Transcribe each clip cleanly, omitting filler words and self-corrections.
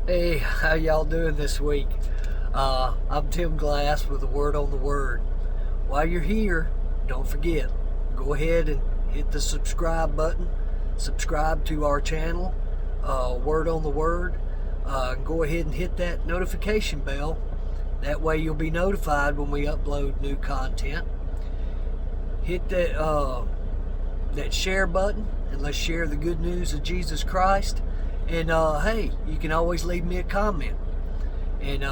Hey, how y'all doing this week? I'm Tim Glass with a word on the word. While you're here, don't forget, go ahead and hit the subscribe button. Subscribe to our channel, Word on the Word. Go ahead and hit that notification bell. That way you'll be notified when we upload new content. Hit that share button and let's share the good news of Jesus Christ. And hey, you can always leave me a comment, and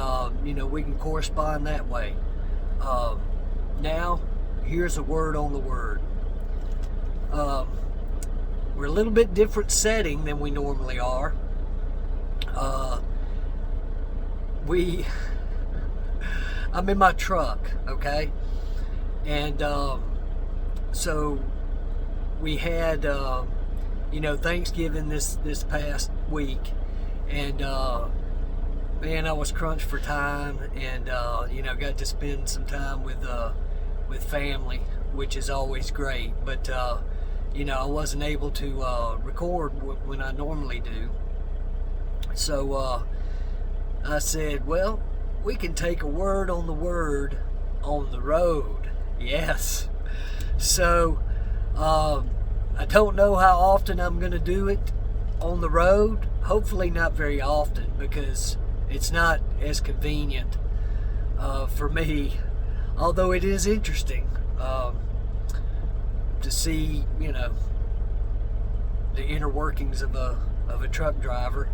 we can correspond that way. Now, here's a word on the word. We're a little bit different setting than we normally are. I'm in my truck, okay, and so we had Thanksgiving this past week, and man, I was crunched for time, and got to spend some time with family, which is always great. But I wasn't able to record when I normally do. So I said, well, we can take a word on the word on the road. Yes. So I don't know how often I'm going to do it on the road. Hopefully not very often, because it's not as convenient for me. Although it is interesting to see, the inner workings of a truck driver.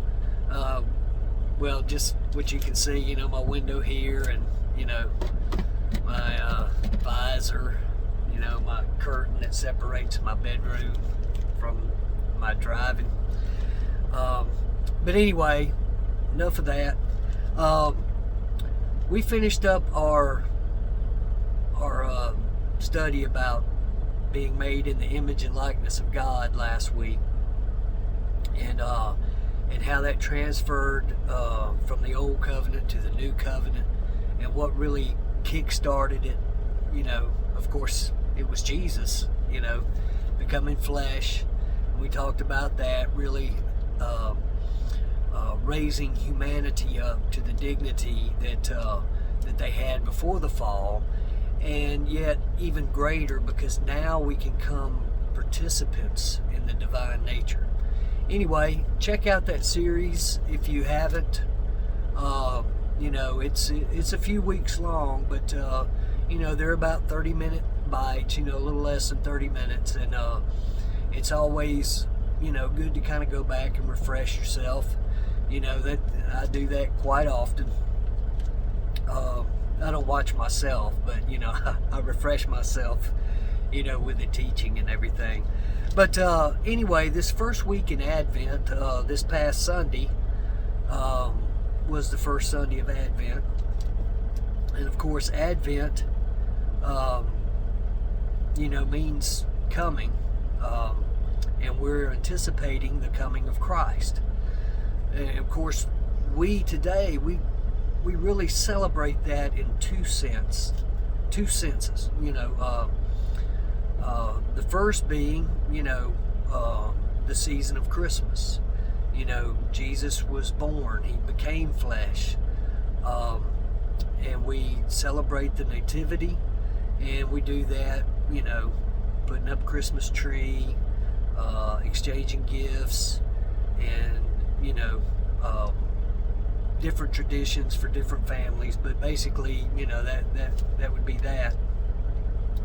Well, just what you can see, my window here, and my visor. My curtain that separates my bedroom from my driving. But anyway, enough of that. We finished up our study about being made in the image and likeness of God last week, and how that transferred from the old covenant to the new covenant, and what really kick-started it. Of course, it was Jesus, becoming flesh. We talked about that, really raising humanity up to the dignity that they had before the fall, and yet even greater, because now we can come participants in the divine nature. Anyway, check out that series if you haven't. It's a few weeks long, but they're about 30-minute bites, a little less than 30 minutes, and it's always good to kind of go back and refresh yourself. That I do that quite often. I don't watch myself, but I refresh myself with the teaching and everything. But anyway, this first week in Advent, this past Sunday was the first Sunday of Advent. And of course, Advent means coming, and we're anticipating the coming of Christ. And of course, we really celebrate that in two senses. The first being, the season of Christmas. Jesus was born; he became flesh, and we celebrate the nativity, and we do that, putting up Christmas tree, exchanging gifts, and different traditions for different families. But basically, that would be that.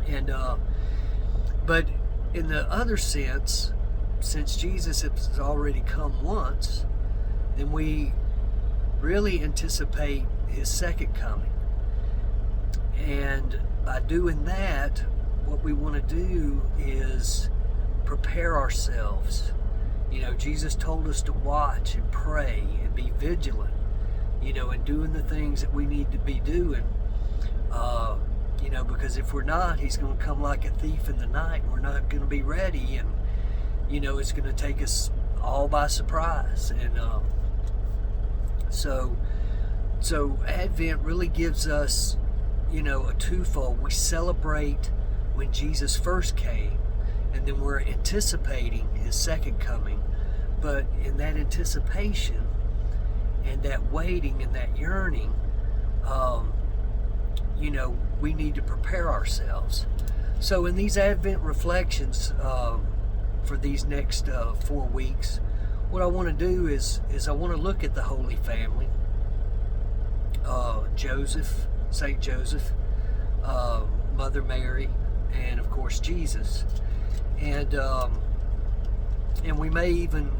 And but in the other sense, since Jesus has already come once, then we really anticipate his second coming. And by doing that, what we want to do is prepare ourselves. Jesus told us to watch and pray and be vigilant, and doing the things that we need to be doing, because if we're not, he's going to come like a thief in the night, and we're not going to be ready, and it's going to take us all by surprise. And so Advent really gives us a twofold. We celebrate when Jesus first came, and then we're anticipating his second coming. But in that anticipation, and and that waiting and that yearning, we need to prepare ourselves. So in these Advent reflections for these next 4 weeks, what I want to do is I want to look at the Holy Family, Joseph, Saint Joseph, Mother Mary, and of course Jesus, and we may even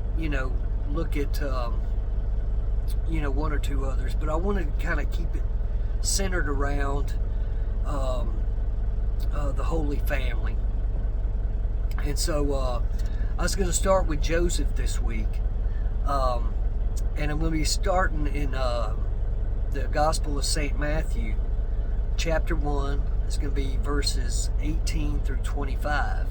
look at one or two others, but I want to kind of keep it centered around the Holy Family. And so I was going to start with Joseph this week, and I'm going to be starting in the Gospel of St. Matthew, chapter 1. It's going to be verses 18 through 25.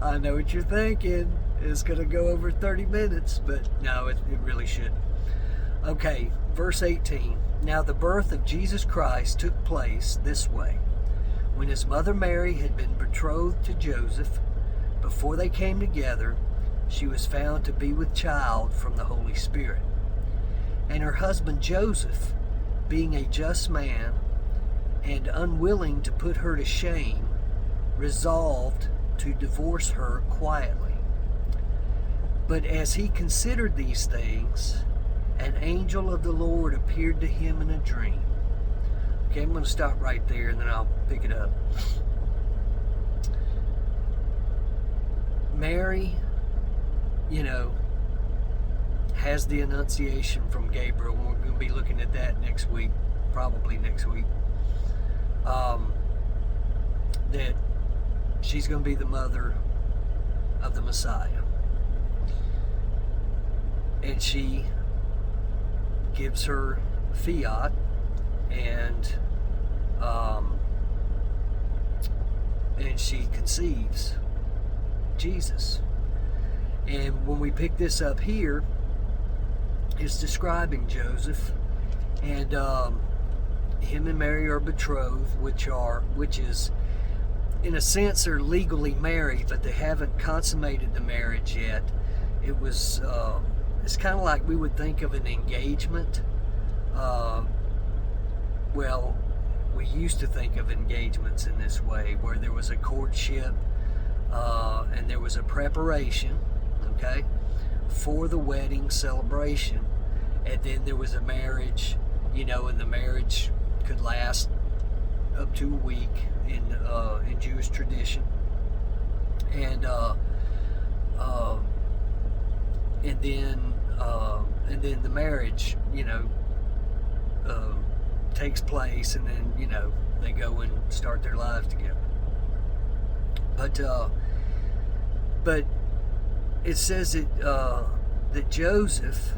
I know what you're thinking. It's going to go over 30 minutes, but no, it really shouldn't. Okay, verse 18. Now the birth of Jesus Christ took place this way. When his mother Mary had been betrothed to Joseph, before they came together, she was found to be with child from the Holy Spirit. And her husband Joseph, being a just man and unwilling to put her to shame, resolved to divorce her quietly. But as he considered these things, an angel of the Lord appeared to him in a dream. Okay, I'm going to stop right there and then I'll pick it up. Mary, has the Annunciation from Gabriel. We're going to be looking at that next week, probably next week. That she's going to be the mother of the Messiah. And she gives her fiat, and she conceives Jesus. And when we pick this up here, it's describing Joseph, and him and Mary are betrothed, which is in a sense they're legally married, but they haven't consummated the marriage yet. It was it's kind of like we would think of an engagement. Well, we used to think of engagements in this way, where there was a courtship and there was a preparation, okay, for the wedding celebration, and then there was a marriage, and the marriage could last up to a week in Jewish tradition, and then the marriage, takes place, and then they go and start their lives together. But it says that Joseph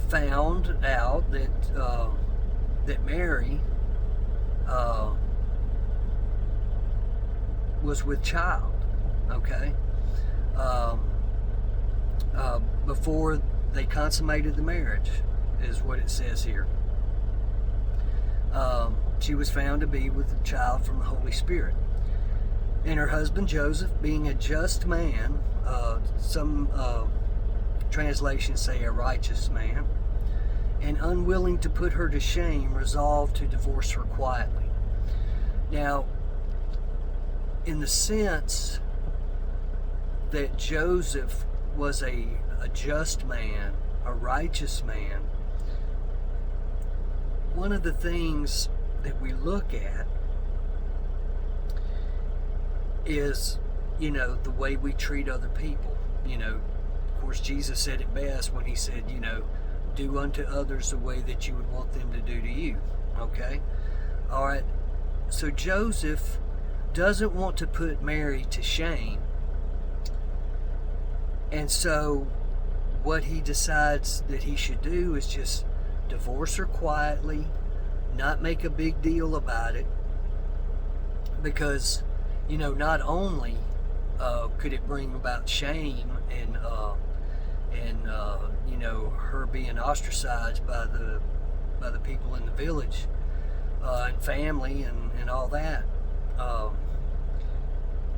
found out that Mary was with child. Okay, before they consummated the marriage, is what it says here. She was found to be with a child from the Holy Spirit. And her husband Joseph, being a just man, some translations say a righteous man, and unwilling to put her to shame, resolved to divorce her quietly. Now, in the sense that Joseph was a just man, a righteous man, one of the things that we look at is, the way we treat other people. Of course, Jesus said it best when he said, do unto others the way that you would want them to do to you. Okay? All right. So Joseph doesn't want to put Mary to shame. And so what he decides that he should do is just divorce her quietly, not make a big deal about it, because not only could it bring about shame and her being ostracized by the people in the village and family and all that,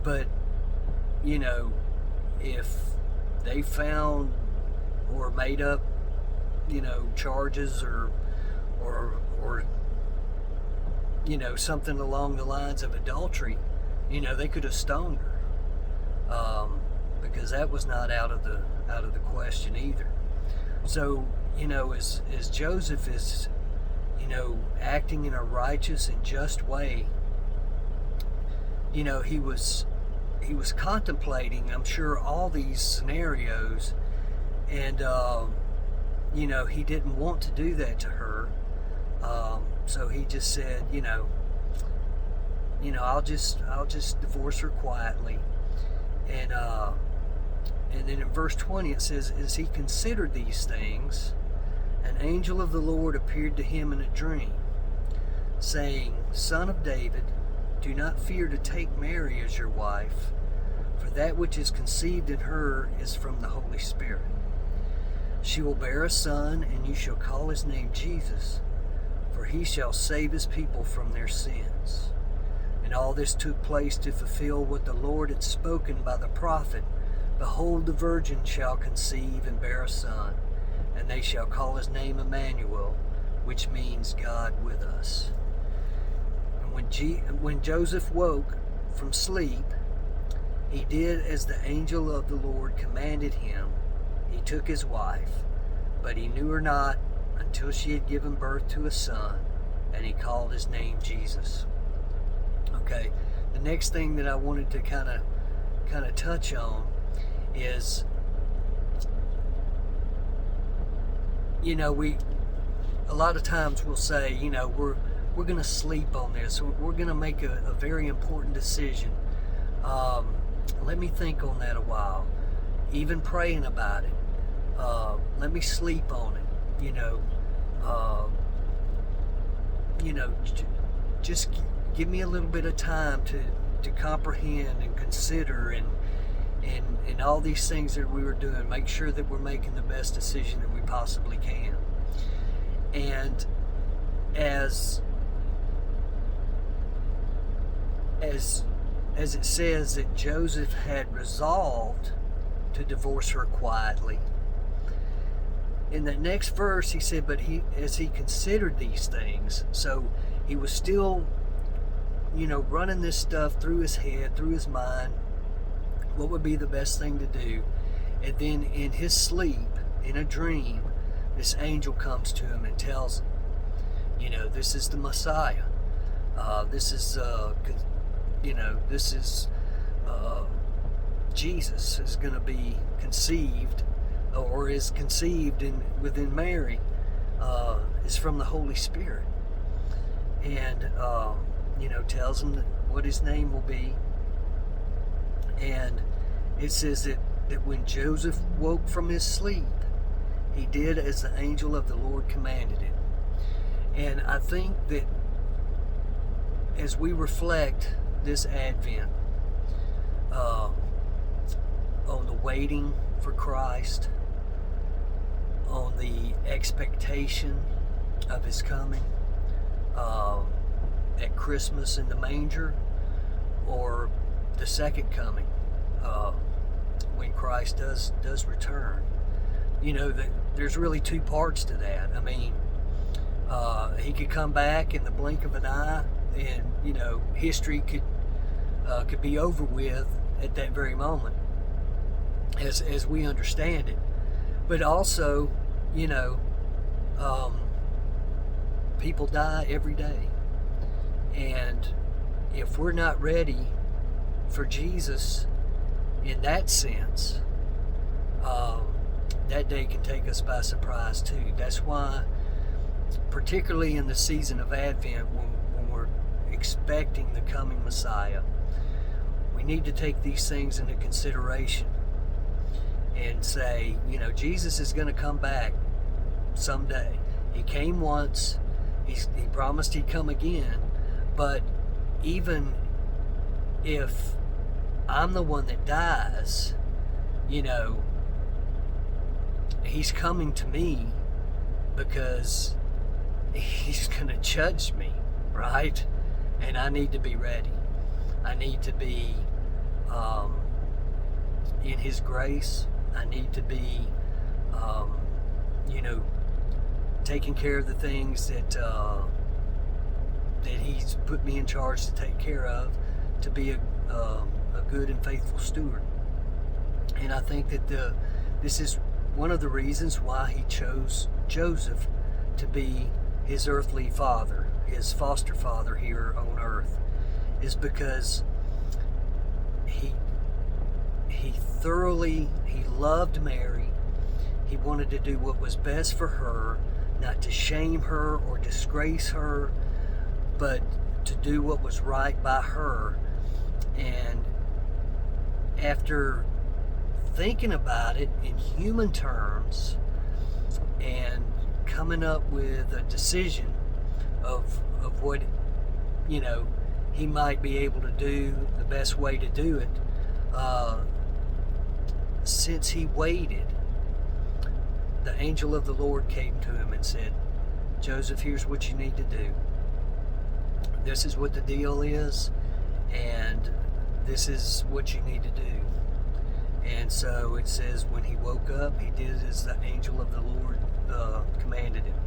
but if they found or made up, charges or something along the lines of adultery, they could have stoned her, because that was not out of the question either. So, as Joseph is, acting in a righteous and just way, he was contemplating, I'm sure, all these scenarios, and he didn't want to do that to her. So he just said, I'll just divorce her quietly. And then in verse 20 it says, as he considered these things, an angel of the Lord appeared to him in a dream, saying, Son of David, do not fear to take Mary as your wife, for that which is conceived in her is from the Holy Spirit. She will bear a son, and you shall call his name Jesus, for he shall save his people from their sins. And all this took place to fulfill what the Lord had spoken by the prophet. Behold, the virgin shall conceive and bear a son, and they shall call his name Emmanuel, which means God with us. And when Joseph woke from sleep, he did as the angel of the Lord commanded him. He took his wife, but he knew her not until she had given birth to a son, and he called his name Jesus. Okay, the next thing that I wanted to kind of touch on is, we a lot of times we'll say, we're going to sleep on this. We're going to make a very important decision. Let me think on that a while. Even praying about it. Let me sleep on it. Just give me a little bit of time to comprehend and consider and all these things that we were doing. Make sure that we're making the best decision that we possibly can. And as it says that Joseph had resolved to divorce her quietly, in the next verse he said, but as he considered these things, so he was still, running this stuff through his head, through his mind, what would be the best thing to do. And then in his sleep, in a dream, this angel comes to him and tells him, this is the Messiah. This is Jesus is going to be conceived, or is conceived within Mary, is from the Holy Spirit. And, tells him what his name will be. And it says that when Joseph woke from his sleep, he did as the angel of the Lord commanded him. And I think that as we reflect this Advent on the waiting for Christ, on the expectation of his coming, at Christmas in the manger, or the second coming, when Christ does return, that there's really two parts to that. I mean, he could come back in the blink of an eye, and history could be over with at that very moment, as we understand it. But also, people die every day, and if we're not ready for Jesus in that sense, that day can take us by surprise too. That's why, particularly in the season of Advent, when we're expecting the coming Messiah, we need to take these things into consideration and say, Jesus is going to come back someday. He came once. He promised he'd come again. But even if I'm the one that dies, he's coming to me, because he's going to judge me, right? And I need to be ready. I need to be in his grace. I need to be, you know, taking care of the things that He's put me in charge to take care of, to be a good and faithful steward. And I think that this is one of the reasons why He chose Joseph to be his earthly father, his foster father here on earth, is because he loved Mary. He wanted to do what was best for her, not to shame her or disgrace her, but to do what was right by her. And after thinking about it in human terms and coming up with a decision of what, you know, he might be able to do, the best way to do it, since he waited, the angel of the Lord came to him and said, Joseph, here's what you need to do. This is what the deal is, and this is what you need to do. And so it says when he woke up, he did as the angel of the Lord commanded him.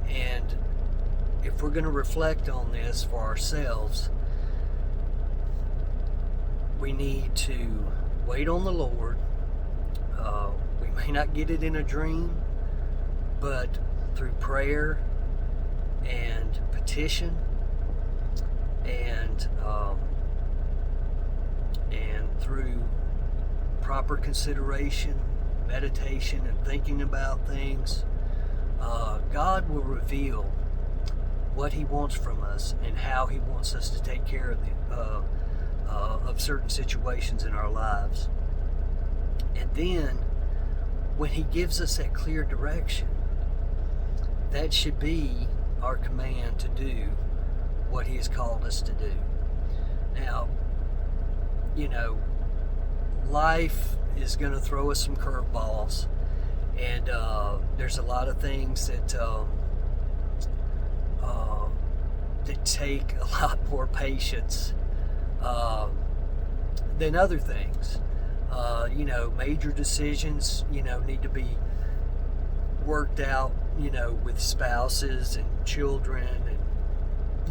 And if we're going to reflect on this for ourselves, we need to wait on the Lord. We may not get it in a dream, but through prayer and petition and through proper consideration, meditation, and thinking about things, God will reveal what He wants from us and how He wants us to take care of certain situations in our lives. And then, when He gives us that clear direction, that should be our command to do what He has called us to do. Now, you know, life is going to throw us some curveballs, and there's a lot of things that take a lot more patience than other things. You know, major decisions, you know, need to be worked out, you know, with spouses and children and,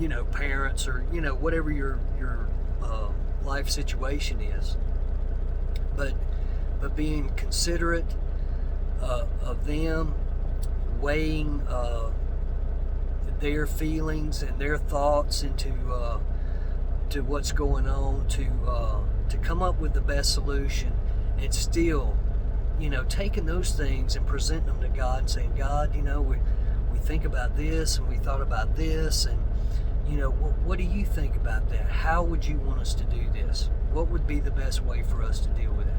you know, parents, or, you know, whatever your life situation is. But being considerate of them, weighing their feelings and their thoughts into to what's going on, to come up with the best solution, and still, you know, taking those things and presenting them to God and saying, God, you know, we think about this and we thought about this, and, you know, what do you think about that? How would you want us to do this? What would be the best way for us to deal with it?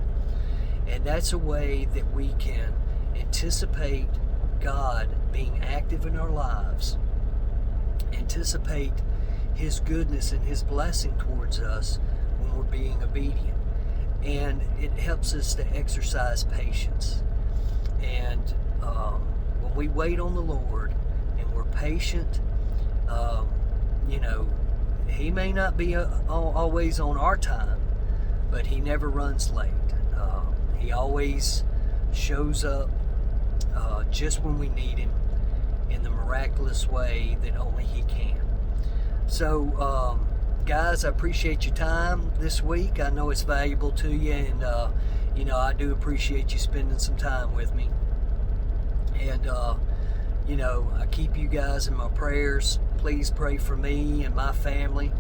And that's a way that we can anticipate God being active in our lives, anticipate His goodness and His blessing towards us when we're being obedient. And it helps us to exercise patience. And when we wait on the Lord and we're patient, you know, He may not be always on our time, but He never runs late. He always shows up just when we need Him in the miraculous way that only He can. So, guys, I appreciate your time this week. I know it's valuable to you, and you know, I do appreciate you spending some time with me. And you know, I keep you guys in my prayers. Please pray for me and my family,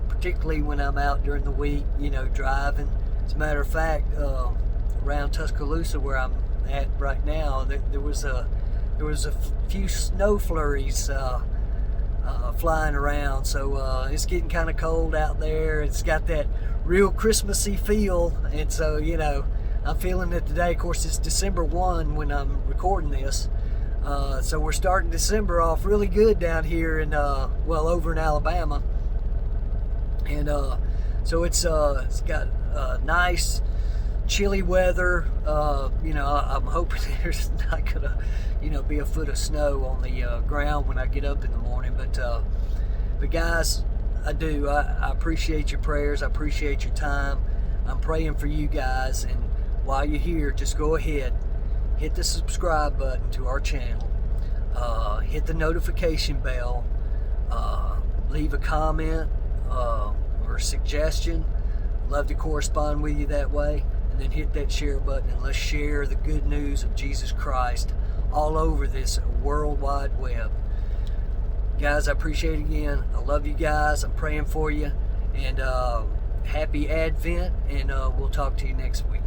particularly when I'm out during the week, you know, driving. As a matter of fact, around Tuscaloosa, where I'm at right now, there was a few snow flurries flying around, so it's getting kind of cold out there. It's got that real Christmassy feel, and so, you know, I'm feeling it today. Of course, it's December 1 when I'm recording this, so we're starting December off really good down here in over in Alabama, and so it's got nice chilly weather. You know, I'm hoping there's not gonna, you know, be a foot of snow on the ground when I get up in the morning. But guys, I appreciate your prayers. I appreciate your time. I'm praying for you guys, and while you're here, just go ahead, hit the subscribe button to our channel, hit the notification bell, leave a comment or a suggestion. Love to correspond with you that way. And then hit that share button, and let's share the good news of Jesus Christ all over this World Wide Web. Guys, I appreciate it again. I love you guys. I'm praying for you. And happy Advent, and we'll talk to you next week.